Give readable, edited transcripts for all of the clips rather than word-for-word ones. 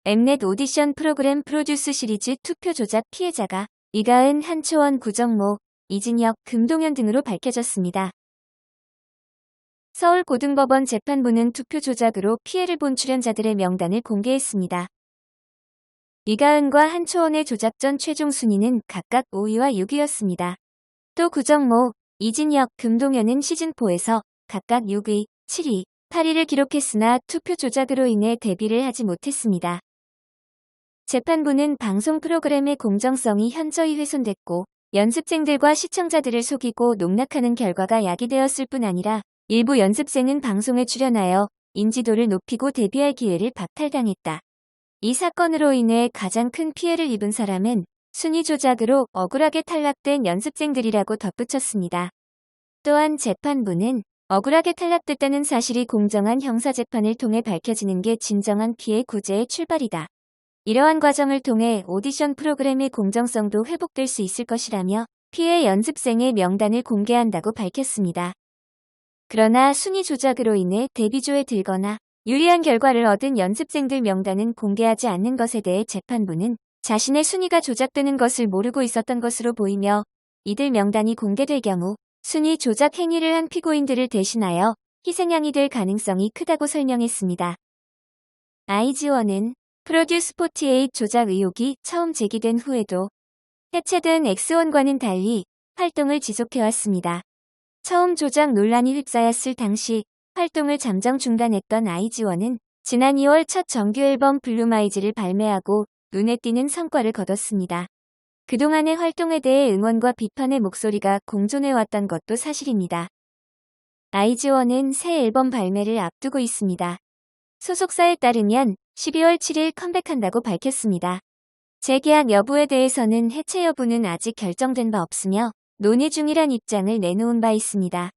엠넷 오디션 프로그램 프로듀스 시리즈 투표 조작 피해자가 이가은, 한초원, 구정모, 이진혁, 금동현 등으로 밝혀졌습니다. 서울고등법원 재판부는 투표 조작으로 피해를 본 출연자들의 명단을 공개했습니다. 이가은과 한초원의 조작 전 최종 순위는 각각 5위와 6위였습니다. 또 구정모, 이진혁, 금동현은 시즌4에서 각각 6위, 7위, 8위를 기록했으나 투표 조작으로 인해 데뷔를 하지 못했습니다. 재판부는 방송 프로그램의 공정성이 현저히 훼손됐고 연습생들과 시청자들을 속이고 농락하는 결과가 야기되었을 뿐 아니라 일부 연습생은 방송에 출연하여 인지도를 높이고 데뷔할 기회를 박탈당했다. 이 사건으로 인해 가장 큰 피해를 입은 사람은 순위 조작으로 억울하게 탈락된 연습생들이라고 덧붙였습니다. 또한 재판부는 억울하게 탈락됐다는 사실이 공정한 형사재판을 통해 밝혀지는 게 진정한 피해 구제의 출발이다. 이러한 과정을 통해 오디션 프로그램의 공정성도 회복될 수 있을 것이라며 피해 연습생의 명단을 공개한다고 밝혔습니다. 그러나 순위 조작으로 인해 데뷔조에 들거나 유리한 결과를 얻은 연습생들 명단은 공개하지 않는 것에 대해 재판부는 자신의 순위가 조작되는 것을 모르고 있었던 것으로 보이며 이들 명단이 공개될 경우 순위 조작 행위를 한 피고인들을 대신하여 희생양이 될 가능성이 크다고 설명했습니다. 아이즈원은 프로듀스 48 조작 의혹이 처음 제기된 후에도 해체된 엑스원과는 달리 활동을 지속해왔습니다. 처음 조작 논란이 휩싸였을 당시 활동을 잠정 중단했던 아이즈원은 지난 2월 첫 정규 앨범 블루마이즈를 발매하고 눈에 띄는 성과를 거뒀습니다. 그동안의 활동에 대해 응원과 비판의 목소리가 공존해왔던 것도 사실입니다. 아이즈원은 새 앨범 발매를 앞두고 있습니다. 소속사에 따르면 12월 7일 컴백한다고 밝혔습니다. 재계약 여부에 대해서는 해체 여부는 아직 결정된 바 없으며 논의 중이란 입장을 내놓은 바 있습니다.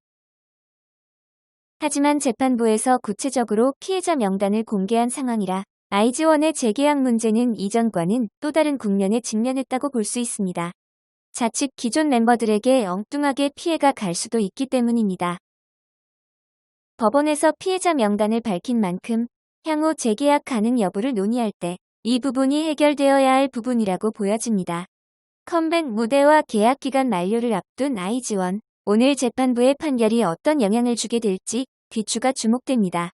하지만 재판부에서 구체적으로 피해자 명단을 공개한 상황이라 아이즈원의 재계약 문제는 이전과는 또 다른 국면에 직면했다고 볼 수 있습니다. 자칫 기존 멤버들에게 엉뚱하게 피해가 갈 수도 있기 때문입니다. 법원에서 피해자 명단을 밝힌 만큼 향후 재계약 가능 여부를 논의할 때 이 부분이 해결되어야 할 부분이라고 보여집니다. 컴백 무대와 계약 기간 만료를 앞둔 아이즈원, 오늘 재판부의 판결이 어떤 영향을 주게 될지 귀추가 주목됩니다.